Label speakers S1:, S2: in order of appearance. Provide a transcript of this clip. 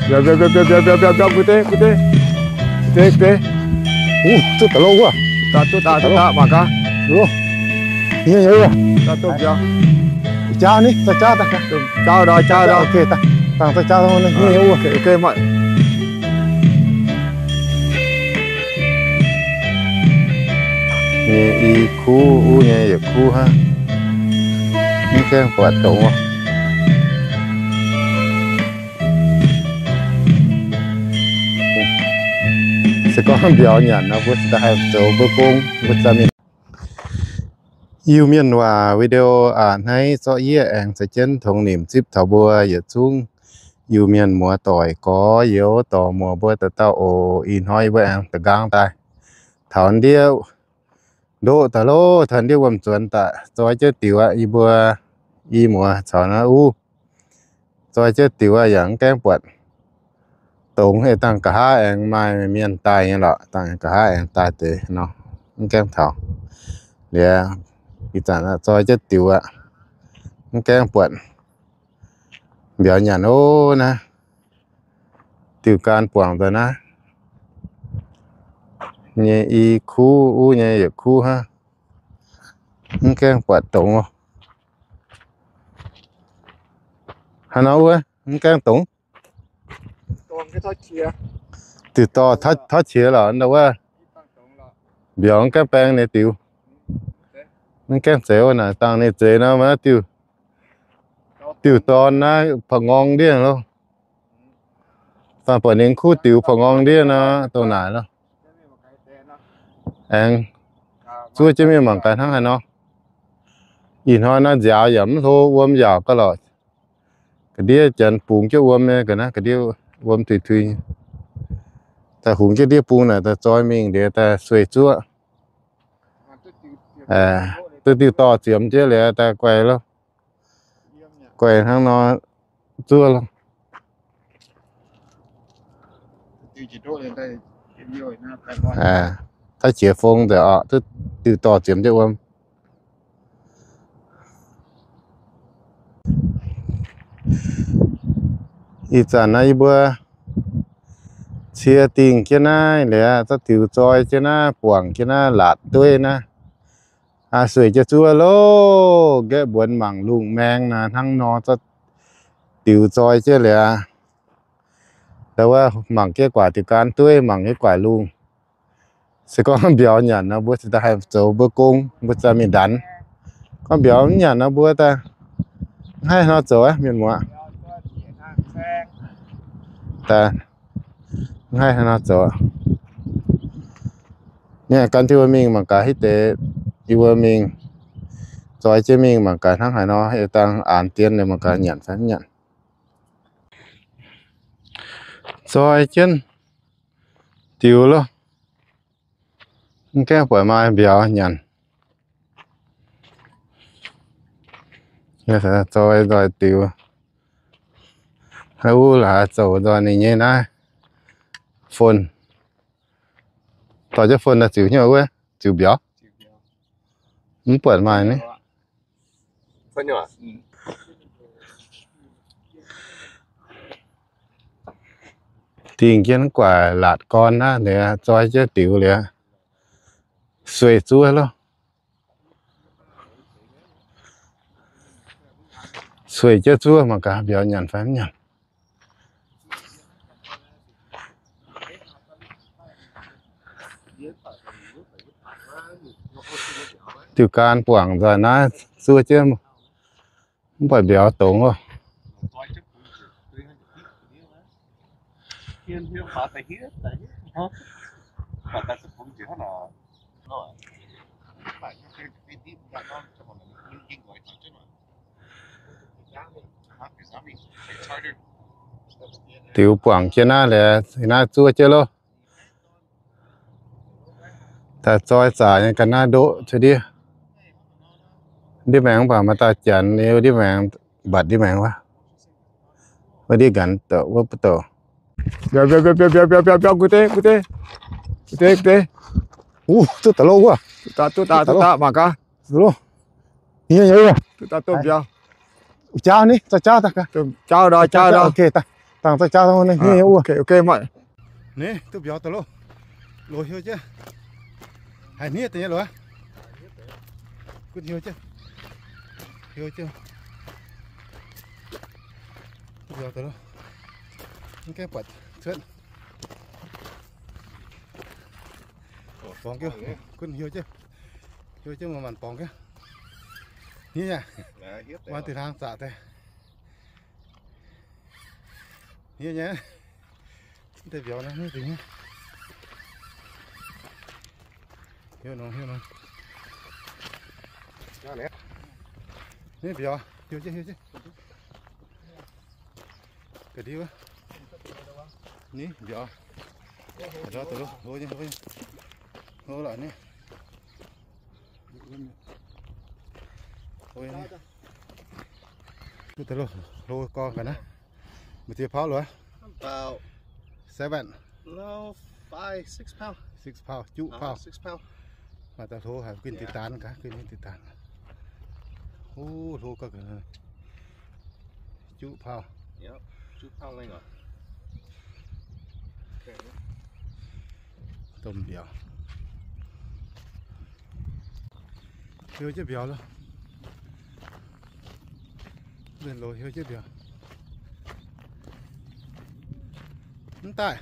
S1: béo cute
S2: Chút tao lâu quá.
S1: ta mà cá
S2: Luôn. Nhiều nhiều à.
S1: ta tốt béo
S2: Chào đi, ta chào ta cả.
S1: chào rồi
S2: Ok ta. Ta chào thôi nhiều nhiều à.
S1: ok mọi
S2: Nhẹ y khu u nhẹ y khu ha. Những cái hoạt động à. Sẽ có biểu nhận nó bớt đã hay chỗ bớt cung bớt ra mình yêu miền hòa videoให้cho ý anh sẽ chân thông niệm chip thảo bùa giờ chung yêu miền mùa tỏi có yếu tỏ mùa bùa tự tao ồ in hoi với anh tự gang tai thảo điêu đô tao lô thần điêu quầm chuẩn ta cho chơi tiểu à y bùa y mùa chọn nó u cho chơi tiểu à dạng kem quật tổng hệ tăng cả hai anh mai miền tây như lọ tăng cả hai anh tây thế nó kem thảo để cái trả là cho chất tiểu ạ kem quật biểu nhà nô nè tiểu can quảng rồi nè nhẹ y khu u nhẹ y khu ha kem quật tổng không hà nội á kem tổng
S1: cái thói chia
S2: từ to thoát chia là đâu á biểu cái beng này tiểu kem xéo nè tăng này chế nó mà tiểu to nó phẳng ngon đi luôn và phần những khu tiểu phẳng ngon đi nó tàu nải đó anh chúa chứ mình bằng cái thằng này nó nhìn thôi nó dạo dẫm thôi ôm dạo có lọ cái đĩa chân bùn cho ôm cái nó cái đĩa ôm tùy ta hùng cái đĩa bùn này ta cho mình để ta xuôi chúa tôi tiêu to chiếm chứ là ta quay luôn quay thằng nó chúa luôn ta chia phong để tôi tiêu to chiếm chứ ôm ít giờ này bữa chia tiền kia na để ta tiêu choi chứ na quảng chứ na lạt tươi na sưởi cho chua lô cái buồn mảng lùng men là thằng nó ta tiêu choi chứ là đâu á mảng cái quả thì can tươi mảng cái quả lùng sẽ có biểu nhận nó bữa ta hay chỗ bữa cung bữa ta mình đánh có biểu nhận nó bữa ta hay nó chỗ á miền mua ta hay nó chỗ nha căn tiêu mình mà cả hết tế yêu mình rồi chứ mình mà cả thằng hải nó hay tăng án tiền này mà cả nhận phải nhận rồi chân tiêu luôn cái buổi mai biểu nhận giờ rồi tiêu hữu là chỗ rồi này như này phun tao cho phun là chịu nhiều quá chịu béo muốn buổi mai này
S1: phân nhỏ
S2: tiền kiến quả lạt con á để cho chứ tiểu liền xuôi chúa luôn xuôi chứ chúa mà cả biểu nhận phải nhận tiểu can quảng rồi nó xưa chứ không phải biểu tổng rồi tiểu quảng trên na là na xưa chứ lo ta cho xả những cái na độ cho đi mảng bảo mà ta chọn nếu đi mảng bật đi mảng quá và đi gắn tổ với tổ
S1: béo cute
S2: chút tao lâu quá
S1: ta mà cá
S2: luôn nhiều nhiều à
S1: ta tốt béo
S2: chào đi ta chào ta cả
S1: chào rồi
S2: ok ta tàng tay cha thôi này
S1: À,
S2: như u
S1: ok ok mọi
S2: nè tôi béo tao lô lô hiu chứ hay nít thế nhá lô cứ hiu chứ béo tao lô cái quạt chuyện bóng kêu cứ hiu chứ mà màn bóng kêu như nha quan từ thang xạ thế như nhé để béo nó như thế nhá hiu nó nè béo hiu chứ cái đi quá nè béo đó từ lúc thôi thôi lại nè thôi nè cứ từ lúc lôi con cả nè một chiếc pháo rồi
S3: About
S2: 7
S3: no 5, 6 pounds.
S2: 6 pound chú pound
S3: 6 pounds.
S2: mà ta thô hay kinh tít tán cả kinh tít tán ô thô cả cái này chú pound
S3: Yep. 2 pound length.
S2: tôm béo hiu chứ béo luôn lên lồi hiu chứ béo không tại